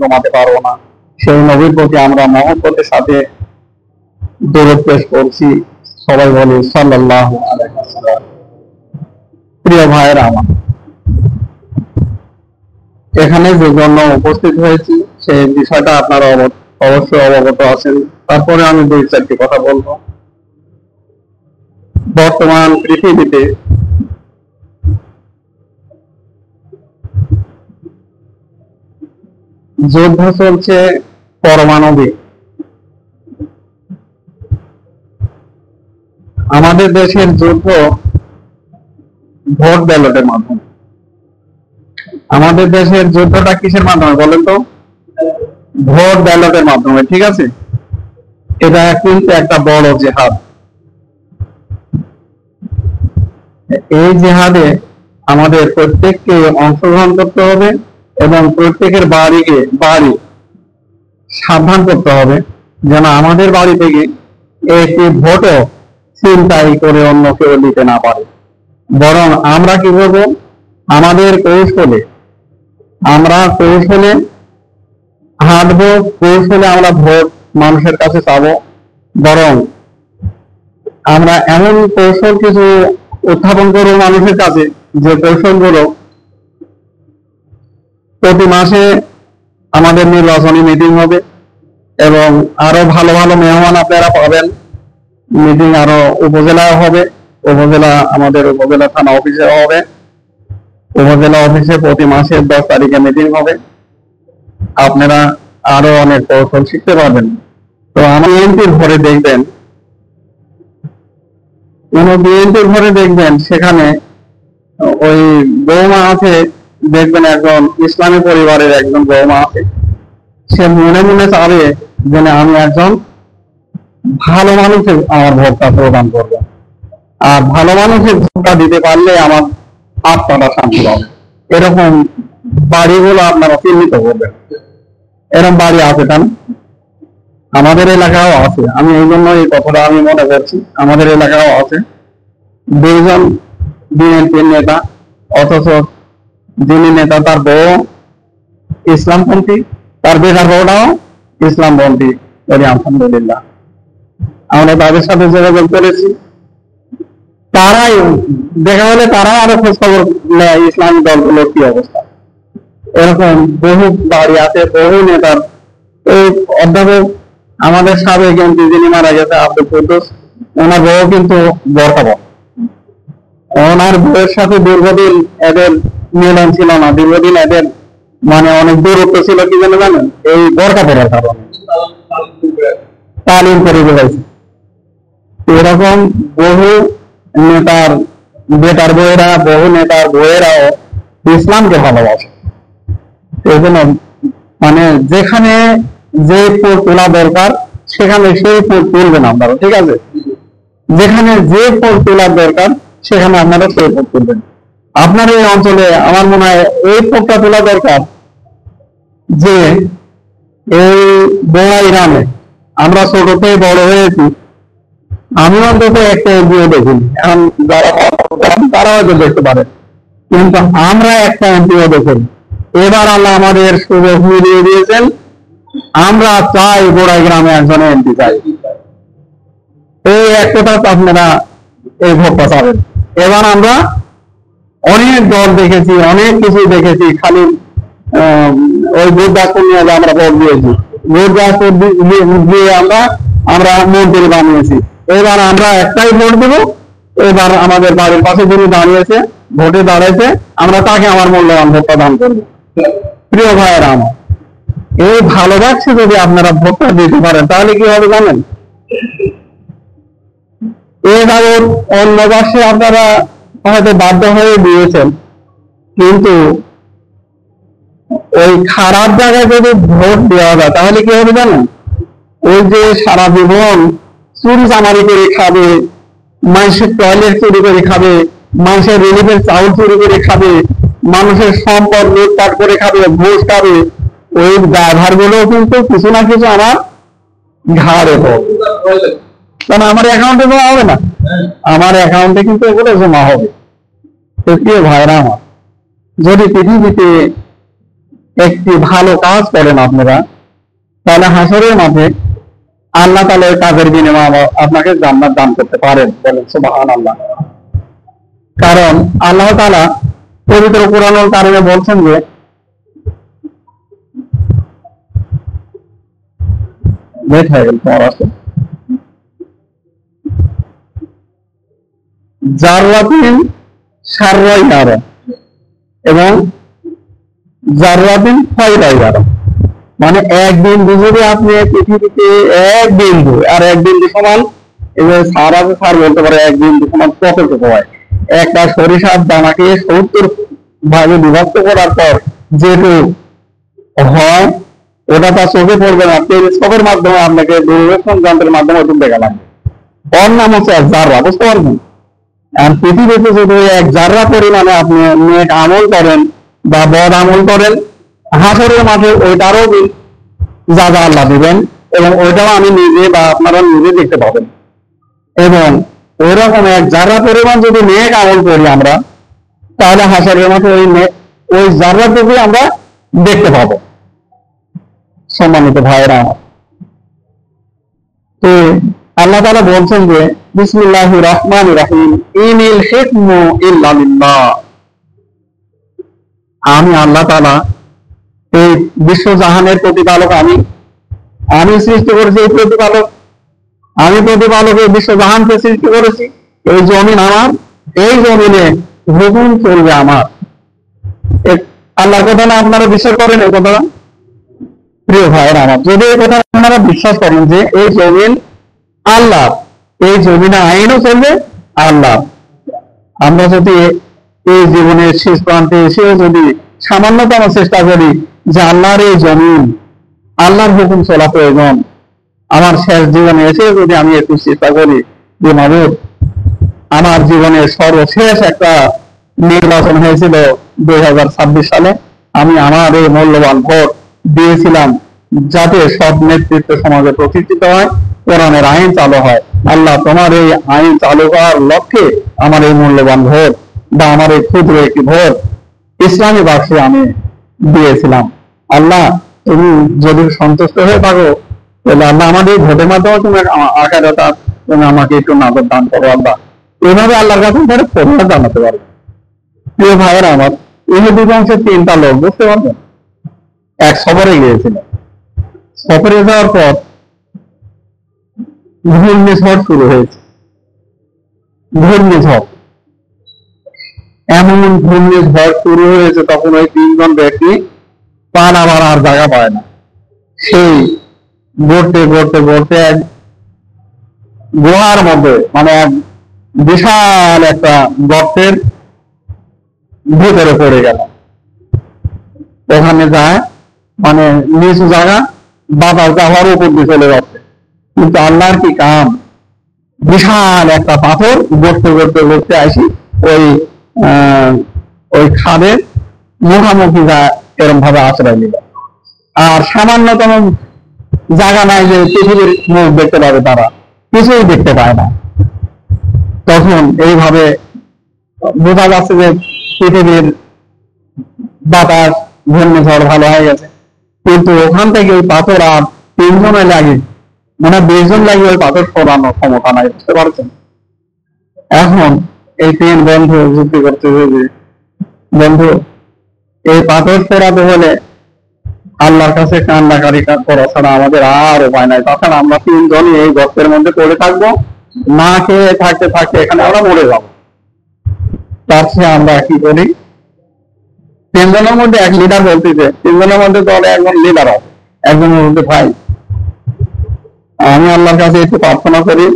জমাতে পারবো না, সেই নবীর প্রতি আমরা মহব্বতের সাথে দরুদ পেশ করছি। সবাই বলি সাল্লাল্লাহু আলাইহি ওয়াসাল্লাম। প্রিয় ভাইয়েরা আমার, এখানে যে জন্য উপস্থিত হয়েছি সেই বিষয়টা আপনারা অবশ্যই অবগত আছেন। তারপরে আমি দুই চারটি কথা বলবো। বর্তমান পৃথিবীতে যুদ্ধ চলছে পারমাণবিক। আমাদের দেশের যুদ্ধ ভোট ব্যালটের মাধ্যমে। আমাদের দেশের যুদ্ধটা কিসের মাধ্যমে বলেন তো? ভোট ব্যালটের মাধ্যমে, ঠিক আছে? এটা কিন্তু একটা বড় জেহাদ। এই জেহাদে আমাদের প্রত্যেককে অংশগ্রহণ করতে হবে এবং প্রত্যেকের বাড়ি সাবধান করতে হবে যেন আমাদের বাড়ি থেকে একটি ভোটও ছিনতাই করে অন্য কেউ দিতে না পারে। বরং আমরা কি করবো, আমাদের কৌশলে হাঁটবো, কৌশলে আমরা ভোট মানুষের কাছে চাবো। বরং আমরা এমন কৌশল কিছু উত্থাপন করবো মানুষের কাছে, যে কৌশলগুলো প্রতি মাসে আমাদের নির্বাচনী মিটিং হবে এবং আরো ভালো ভালো মেহমান আপনারা পাবেন। মিটিং আরো উপজেলায় হবে, আমাদের উপজেলা থানা অফিসে হবে। উপজেলা অফিসে প্রতি মাসের 10 তারিখে মিটিং হবে। আপনারা আরো অনেক কৌশল শিখতে পারবেন। তো আমি বিএনপির ঘরে দেখবেন সেখানে ওই বৌমা আছে, দেখবেন একজন ইসলামী পরিবারের একজন বৌমা আছে। সে মনে মনে চাবে যে আমি একজন ভালো মানুষের আমার ভোটটা প্রদান করবো, আর ভালো মানুষের ভোটটা দিতে পারলে আমার আত্মাটা শান্তি পাবে। এরকম বাড়িগুলো আপনারা চিহ্নিত করবেন। এরকম বাড়ি আছে কেন? আমাদের এলাকাও আছে। আমি এই জন্য এই কথাটা আমি মনে করছি, আমাদের এলাকাও আছে। দুইজন বিএনপির নেতা, অথচ যিনি নেতা তার বউ ইসলামপন্থী, তার বেটার বউটাও ইসলামপন্থী। আলহামদুলিল্লাহ, আমরা তাদের সাথে যোগাযোগ করেছি। তারাই দেখা হলে তারাই আরো খোঁজ খবর নেয় ইসলামী দলগুলোর কি অবস্থা। এরকম বহু বাড়ি আছে, বহু নেতার। এই অধ্যাপক আমাদের সাবেক এমপি যিনি মারা গেছে আব্দুল কুদ্দুস, ওনার বউ কিন্তু বরখাবো। ওনার বউয়ের সাথে দীর্ঘদিন এদের মিলন ছিল না, দীর্ঘদিন এদের অনেক দূরত্ব ছিল। কি জানেন? এই বরখা পড়ার কারণে তালিম করে বেড়াইছে। এরকম বহু নেতার বেটার বউয়েরা, বহু নেতার বউয়েরাও ইসলামকে ভালোবাসে। এই জন্য যেখানে যে ফুল তোলা দরকার সেখানে সেই ফুল তুলবেন আপনারা, ঠিক আছে? যেখানে যে ফুল তোলার দরকার সেখানে আপনারা সেই ফুল তুলবেন। আপনার এই অঞ্চলে আমার মনে হয় এই ফুলটা তোলা দরকার যে এই বোয়াই গ্রামে আমরা ছোটতে বড় হয়েছি, আমি অন্তত একটা এমপিও দেখিনি। এখন যারা তারা হয়তো দেখতে পারে, কিন্তু আমরা একটা এমপিও দেখিনি। এবার আল্লাহ আমাদের সুযোগ মিলিয়ে দিয়েছেন। আমরা চাই বোড়াই গ্রামে একজন এমপি চাই। এই একটা আপনারা এই ভোটটা পাবেন। এবার আমরা অনেক দল দেখেছি, অনেক কিছু দেখেছি, খালি ওই ভোট দাসপুর নিয়ে আমরা ভোট দিয়েছি। ভোট দাসপুর দিয়ে আমরা মন্ত্রী বানিয়েছি। এবার আমরা একটাই ভোট দেবো। এবার আমাদের বাড়ির পাশে যিনি দাঁড়িয়েছে, ভোটে দাঁড়াইছে, আমরা তাকে আমার মূল্যবান ভোটটা দান করবো। প্রিয় ভাইয়েরা আমার, এই ভালোবাসে যদি আপনারা ভোটটা দিতে পারেন তাহলে কি হবে জানেন? এইভাবে অন্য বাসে আপনারা হয়তো বাধ্য হয়ে দিয়েছেন, কিন্তু ওই খারাপ জায়গায় যদি ভোট দেওয়া যায় তাহলে কি হবে জানেন? ওই যে সারা জীবন চুরি চামারি করে খাবে, মানুষের টয়লেট চুরি করে খাবে, মানুষের রিলিফের চাউল চুরি করে খাবে, মানুষের সম্পদ লুটপাট করে খাবে, ঘুষ খাবে, ওই ড্রাইভার গুলো কিন্তু কিছু না কিছু আমার ঘাড়ে হোক, কারণ আমার অ্যাকাউন্টে জমা হবে না, আমার অ্যাকাউন্টে কিন্তু এগুলো জমা হবে। প্রিয় ভাইরা আমার, যদি পৃথিবীতে একটি ভালো কাজ করেন আপনারা, তাহলে হাসরের মাঠে আল্লাহ তাআলা ওই কাজের বিনিময়ে আপনাকে জান্নাত দান করতে পারেন। বলেন সুবহানাল্লাহ। কারণ আল্লাহ তাআলা পবিত্র কোরআনুল কারীমে বলছেন যে জাররাতিন শাররাই ইয়ারা এবং জাররাতিন খায়রাই ইয়ারা, মানে এক বিন্দু যদি আপনি পৃথিবীতে এক বিন্দু আর এক বিন্দু সমান, এই যে সার আছে, সার বলতে পারে এক বিন্দু সমান কতটুকু হয়। একটা সরিষার দানাকে 70 ভাগে বিভক্ত করার পর যেটুকু হয় ওটা তার চোখে পড়বে না, টেলিস্কোপের মাধ্যমে আপনাকে দূরদর্শন যন্ত্রের মাধ্যমে ওটুকু দেখা লাগবে। ওর নাম হচ্ছে এক জাররা, বুঝতে পারবেন? আর পৃথিবীতে যদি এক জাররা পরিমাণে আপনি নেক আমল করেন বা বদ আমল করেন, হাসরের মাঠে ওইটারও যা যা আল্লাহ দিবেন এবং ওইটাও আমি নিজে বা আপনারা নিজে দেখতে পাবেন। এবং ওইরকম এক জাররা পরিমাণ যদি নেক আমল করি আমরা, তাহলে হাসরের মাঠে ওই জাররাটুকু আমরা দেখতে পাবো। সম্মানিত ভাইরা, তো আল্লাহ তাআলা বলছেন যে বিসমিল্লাহির রহমানির রহিম, ইনিল হিকমু ইল্লা লিল্লাহ। আমি আল্লাহ তাআলা এই বিশ্বজাহানের প্রতিপালক, আমি সৃষ্টি করেছি এই প্রতিপালক, আমি প্রতিপালক এই বিশ্বজাহানকে সৃষ্টি করেছি। এই জমিন আমার, এই জমিনে হুকুম চলবে আমার। আল্লাহর কথা না আপনারা বিশ্বাস করেন? এই কথা প্রিয় ভাইয়েরা আমার, যদি এই কথা আপনারা বিশ্বাস করেন যে এই জমিন আল্লাহ, এই জমিনে আইনও চলবে আল্লাহ, আমরা যদি এই জীবনের শেষ প্রান্তে এসেও যদি সামান্যতম চেষ্টা করি যে আল্লাহর এই জমিন, আল্লাহর হুকুম চলা প্রয়োজন, আমার শেষ জীবনে এসে যদি আমি একটু চেষ্টা করি যে মাবুদ, আমার জীবনের সর্বশেষ একটা নির্বাচন হয়েছিল 2026 সালে, আমি আমার এই মূল্যবান ভোট দিয়েছিলাম যাতে সব নেতৃত্ব সমাজে প্রতিষ্ঠিত হয়, কোরআনের আইন চালু হয়। আল্লাহ, তোমার এই আইন চালু করার লক্ষ্যে আমার এই মূল্যবান ভোট বা আমার এই ক্ষুদ্র একটি ভোট ইসলামী বাক্সে আমি দিয়েছিলাম। আল্লাহ, তুমি যদি সন্তুষ্ট হয়ে থাকো তাহলে আল্লাহ আমাদের এই ভোটের মাধ্যমে তুমি আখিরাতে তুমি আমাকে একটু নাজর দান করো। আল্লাহ, এইভাবে আল্লাহর কাছে তারা ফরিয়াদ জানাতে পারবে। প্রিয় ভাইয়েরা আমার, ইহুদি বংশের 3টা লোক, বুঝতে পারবেন, এক সফরে গিয়েছিল। সফরে যাওয়ার পর ঘূর্ণিঝড় শুরু হয়েছে। ঘূর্ণিঝড়, এমন ঘূর্ণিঝড় শুরু হয়েছে, তখন ওই 3জন ব্যক্তি পা নামার আর জায়গা পায় না। সেই গড়তে গড়তে গড়তে এক গুহার মধ্যে, মানে এক বিশাল একটা গর্তের ভিতরে পড়ে গেল। ওখানে যায়, মানে নিচু জায়গা, বাতাস যাওয়ার উপর দিয়ে চলে যাচ্ছে। কিন্তু আল্লাহর কি কাম, বিশাল একটা পাথর গড়তে গড়তে গড়তে আসি ওই খাদের মুখামুখি এরকম ভাবে আশ্রয় নিল। আর সামান্যতম জায়গা নাই যে পৃথিবীর মুখ দেখতে পাবে, তারা কিছুই দেখতে পায় না। তখন এইভাবে বোঝা যাচ্ছে যে পৃথিবীর বাতাস, ঘূর্ণিঝড় ভালো হয়ে গেছে। কিন্তু ওখান থেকে ওই পাথর আর 3জনে লাগে, মানে 20 জন লাগে ওই পাথর সরানোর ক্ষমতা নাই, বুঝতে পারছেন? এখন এই 3 বন্ধু যুক্তি করতে যে বন্ধু, এই পাথর সরাতে হলে আল্লাহর কাছে কান্নাকারি করা ছাড়া আমাদের আর উপায় নাই। তখন আমরা 3 জনই এই গর্তের মধ্যে পড়ে থাকবো, না খেয়ে থাকতে থাকতে এখানে আমরা মরে যাবো। তার চেয়ে আমরা কি করি, 3 জনের মধ্যে এক লিডার বলতেছে, 3 জনের মধ্যে দলে একজন লিডার আছে, একজন বলতে, ভাই আমি আল্লাহর কাছে একটু প্রার্থনা করি,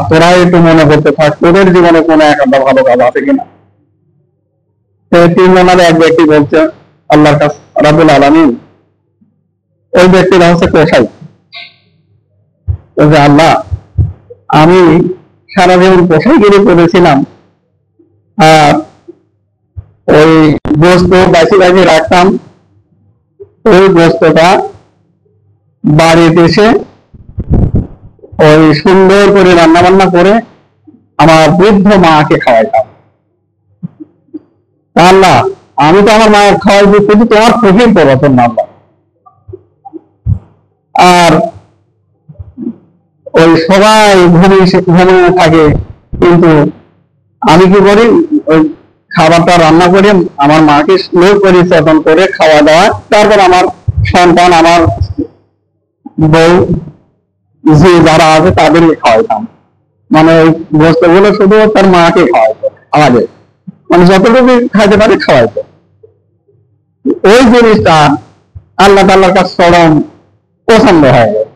তোরা একটু মনে করতে থাক তোদের জীবনে কোনো একটা ভালো কাজ আছে কিনা। 3 জনের এক ব্যক্তি বলছে আল্লাহর কাছে, রাব্বুল আলামিন, ওই ব্যক্তিরা হচ্ছে কোষাই, আল্লাহ আমি সারা জীবন কোষাইগিরি করেছিলাম, আর ওই গোস্ত বাঁচি বাঁচি রাখতাম, ওই গোস্তটা বাড়িতে এসে ওই সুন্দর করে রান্না বান্না করে আমার বৃদ্ধ মাকে খাওয়াইতাম। আল্লাহ, আমি তো আমার মায়ের খাওয়াইছি, কিন্তু তোমার খুশির প্রবচন না। আর ওই সবাই ঘুমিয়ে থাকে, কিন্তু আমি কি করি, ওই খাবারটা রান্না করে আমার মাকে স্লো পরিচর্যন করে খাওয়া দাওয়া, তারপর আমার সন্তান, আমার বউ, যে যারা আছে তাদেরকে খাওয়াইতাম। মানে ওই বস্তুগুলো শুধু তার মাকে খাওয়াইতো আমাদের, মানে যতটুকু খাইতে পারে খাওয়াইতো। ওই জিনিসটা আল্লাহ তাআলার কাছে চরম পছন্দ হয়ে গেল।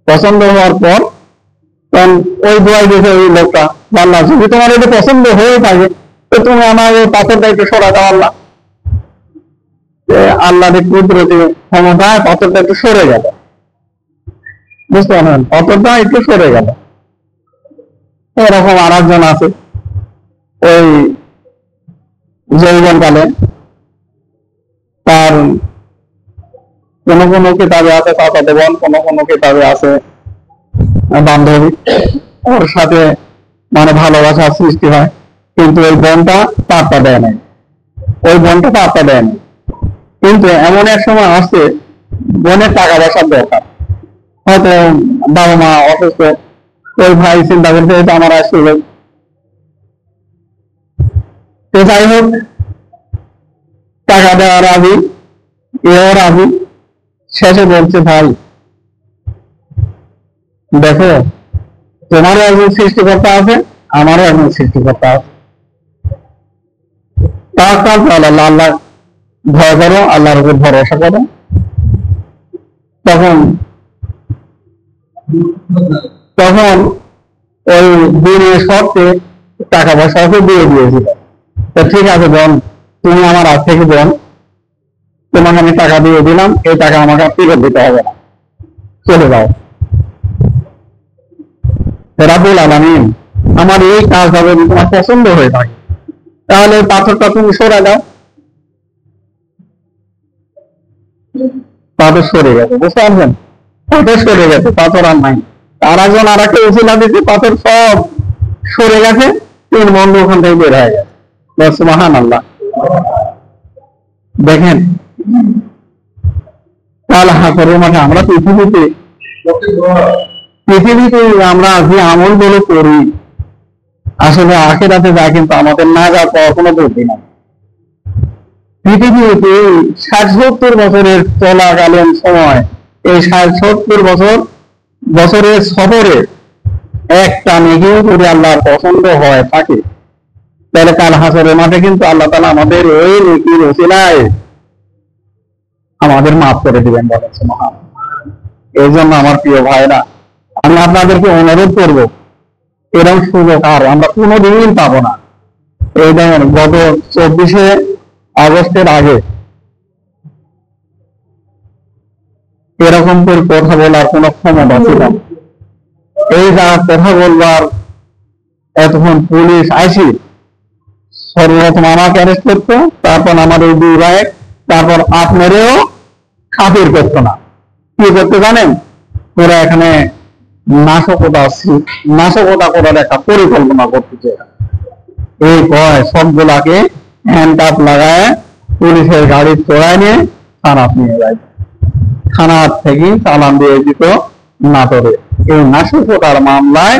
পছন্দ হওয়ার পর তখন ওই দোয়াই দিয়েছে ওই লোকটা, আল্লাহ যদি তোমার এটা পছন্দ হয়ে থাকে তো তুমি আমার ওই পাথরটা একটু সরা দাও আল্লাহ। আল্লাহর কুদরতি ক্ষমতায় পাথরটা একটু সরে গেল, বুঝতে পারলেন, পাথরটা একটু সরে গেল। এরকম আর একজন আছে, ওই যৌবনকালে তার কোন কোন কিতাবে আছে চাচাতো বোন, কোন কোন কিতাবে আছে বান্ধবী, ওর সাথে মানে ভালোবাসার সৃষ্টি হয়, কিন্তু ওই বোনটা পাত্তা দেয় নাই, ওই বোনটা পাত্তা দেয় নাই। কিন্তু এমন এক সময় আসছে বোনের টাকা পয়সার দরকার, হয়তো বাবা মা অসুস্থ, ওই ভাই চিন্তা করছে এটা আমার আসলে। তো যাই হোক, টাকা দেওয়ার রাজি, এও রাজি। শেষে বলছে, ভাই দেখো, তোমারও একজন সৃষ্টিকর্তা আছে, আমারও একজন সৃষ্টিকর্তা আছে, আল্লাহ ভয় করো, আল্লাহর উপর ভরসা করো। তখন তখন ওই দিনের শর্তে টাকা পয়সা দিয়ে দিয়েছিল। তো ঠিক আছে বোন, তুমি আমার আজ থেকে বোন, তোমাকে আমি টাকা দিয়ে দিলাম, এই টাকা আমাকে ফেরত দিতে হবে না, চলে যাও। রাব্বুল আলামিন আমার এই কাজ হবে তোমার পছন্দ হয়ে থাকে, তাহলে পাথরটা তুমি সরে দাও। পাথর সরে গেছে, বুঝতে পারছেন, পাথর সরে গেছে, পাথর আর নাই। আর একজন আর একটা উচিলা দিচ্ছে, পাথর সব সরে গেছে, তিন বন্ধু ওখান থেকে বের হয়ে গেছে। সুবহানাল্লাহ। দেখেন, তাহলে হাসরের মাঠে আমরা পৃথিবীতে আমরা যে আমল গুলো করি, আসলে আখিরাতে যায় কিন্তু আমাদের না যাওয়ার পর কোনো বুদ্ধি নাই। পৃথিবীতে ৬০-৭০ বছরের চলাকালীন সময়, এই ৬০-৭০ বছরের সফরে একটা নেকিও যদি আল্লাহর পছন্দ হয় থাকে, তাহলে কাল হাসরের মাঠে কিন্তু আল্লাহ তাআলা আমাদের ওই নেকির ওসিলায় আমাদের মাফ করে দিবেন বলেছে মহান। এই জন্য আমার প্রিয় ভাইরা, আমি আপনাদেরকে অনুরোধ করব, এরকম সুযোগ আর আমরা কোনোদিন পাবো না। এই দেখেন, গত ২৪শে আগস্টের আগে এরকম করে কথা বলার কোন ক্ষমতা ছিল, এই যা কথা বলবার এতক্ষণ পুলিশ আইসি সর্বপ্রথম আমাকে অ্যারেস্ট করতো, তারপর আমার এই দুই ভাই, তারপর আপনারেও খাতির করতো না। কি করতে জানেন, ওরা এখানে নাশকতা করার একটা পরিকল্পনা করতেছে। এই কয় সবগুলাকে হ্যান্ডকাপ লাগায় পুলিশের গাড়ি চড়ায় নিয়ে থানাত নিয়ে যায়, থানার থেকে চালান দিয়ে দিত নাটোরে। এই নাশকতার মামলায়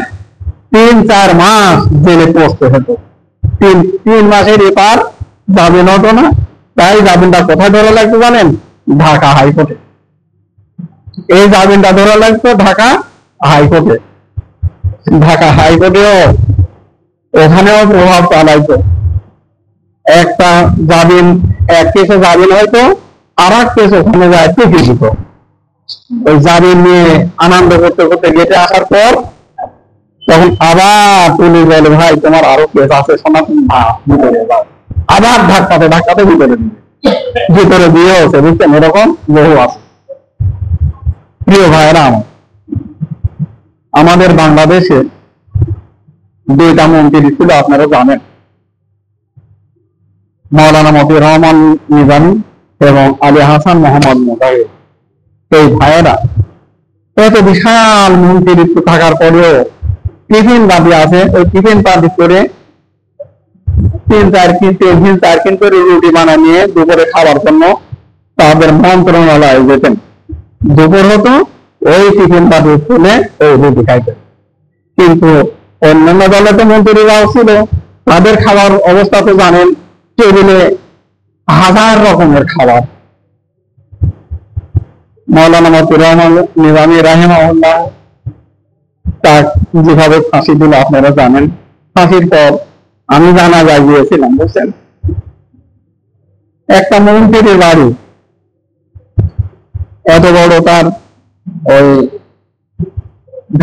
৩-৪ মাস জেলে পৌঁছতে হতো। ৩ মাসের এপার জামিন হতো না। তাই জামিনটা কোথায় ধরা লাগতো জানেন, ঢাকা হাইকোর্টে। এই জামিনটা ধরা লাগতো ঢাকা হাইকোর্টে। ঢাকা হাইকোর্টেও ওখানেও প্রভাব চালাইতো। একটা জামিন, এক কেসে জামিন হয়তো, আর এক কেস ওখানে যায় প্রতিষ্ঠিত। ওই জামিন নিয়ে আনন্দ করতে করতে গেটে আসার পর তখন আবার পুলিশ বলে, ভাই তোমার আরো কেস আছে, শোনা, তুমি ভিতরে যাও। আবার ধাক্কাতে ভিতরে দিয়ে হচ্ছে, বুঝছেন, এরকম বহু আছে। প্রিয় ভাইরা, আমাদের বাংলাদেশে 2টা মন্ত্রী ছিল, আপনারা জানেন, মাওলানা মতিউর রহমান নিজামী এবং আলী হাসান মোহাম্মদ মুজাহিদ। এই ভাইয়েরা এত বিশাল মন্ত্রিত্ব থাকার পরেও টিফিন দাবি আছে, ওই টিফিন পার্টি করে তিন করে রুটি বানিয়ে নিয়ে দুপুরে খাবার জন্য তাদের মন্ত্রণালয়ে যেতেন। দুপুর হতো, ওই টিফিন পাতি খুলে ওই রুটি খাইতেন। কিন্তু অন্যান্য দলে তো মন্ত্রীরাও ছিল, তাদের খাবার অবস্থা তো জানেন, টেবিলে হাজার রকমের খাবার। মাওলানা মতিউর রহমান নিজামী রাহিমাহুল্লাহ তার যেভাবে ফাঁসি দিল আপনারা জানেন। ফাঁসির পর আমি জানাজায় গিয়েছিলাম, বুঝছেন। একটা মন্ত্রীর বাড়ি, এত বড় তার ওই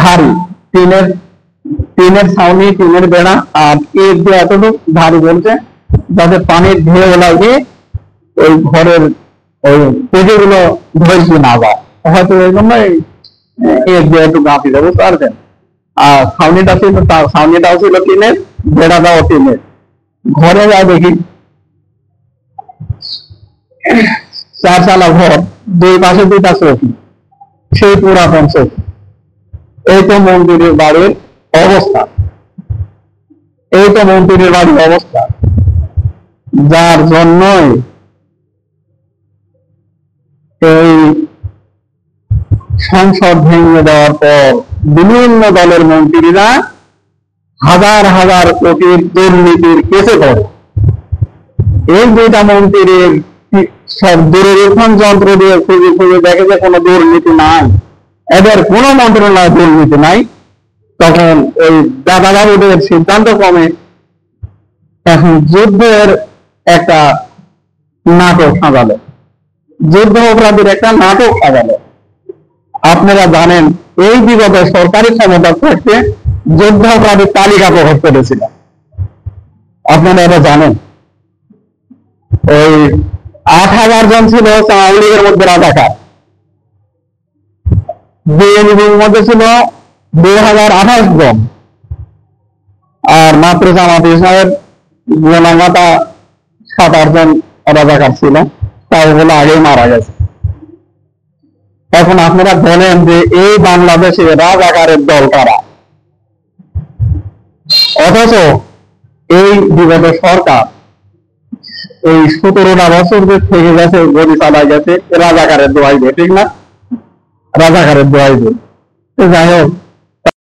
ধারি, টিনের ছাউনি, টিনের বেড়া, আর এর যে এতটুকু ধারি বলছে যাতে পানির ঢেউ লাগে ওই ঘরের ওই পেজগুলো ধরতে না যায়, হয়তো ওই জন্য এর যে একটু গাঁথি দেবো, বুঝতে পারছেন। আর ছাউনিটাও ছিল টিনের, বেড়াটাও টিনের। ঘরে যা দেখি 4 চালা ঘর, দুই পাশে 2টা চৌকি, সেই পুরাতন চৌকি। এই তো মন্দিরের বাড়ির অবস্থা, যার জন্যই এই সংসদ ভেঙে দেওয়ার পর বিভিন্ন দলের মন্ত্রীরা হাজার হাজার কোটির দুর্নীতির কেসে পড়ে। এই 2টা মন্ত্রীর সব দূরবীক্ষণ যন্ত্র দিয়ে খুঁজে খুঁজে দেখে যে কোনো দুর্নীতি নাই, এদের কোনো মন্ত্রণালয়ে দুর্নীতি নাই। তখন ওই দাদাবাবুদের সিদ্ধান্ত ক্রমে এখন যুদ্ধের একটা নাটক সাজালো, যুদ্ধ অপরাধীর একটা নাটক সাজালো। আপনারা জানেন এই বিগত সরকারি ক্ষমতা থাকতে যুদ্ধ অপরাধীর তালিকা প্রকাশ করেছিল, আপনারা এটা জানেন। ওই 8,000 জন ছিল আওয়ামী লীগের মধ্যে রাজাকার, বিএনপির মধ্যে ছিল 2028 জন, আর মাত্র জামাতে ইসলামের জনমাতা 7-8 জন রাজাকার ছিল, তাও বলে আগেই মারা গেছে। এখন আপনারা বলেন যে এই বাংলাদেশে রাজাকারের দল কারা? অথচ এই বিগত সরকার এই 17টা বছর যে থেকে গেছে, গদি চালায় গেছে রাজাকারের দোয়াই দিয়ে, ঠিক না? রাজাকারের দোয়াই দিয়ে। যাই হোক,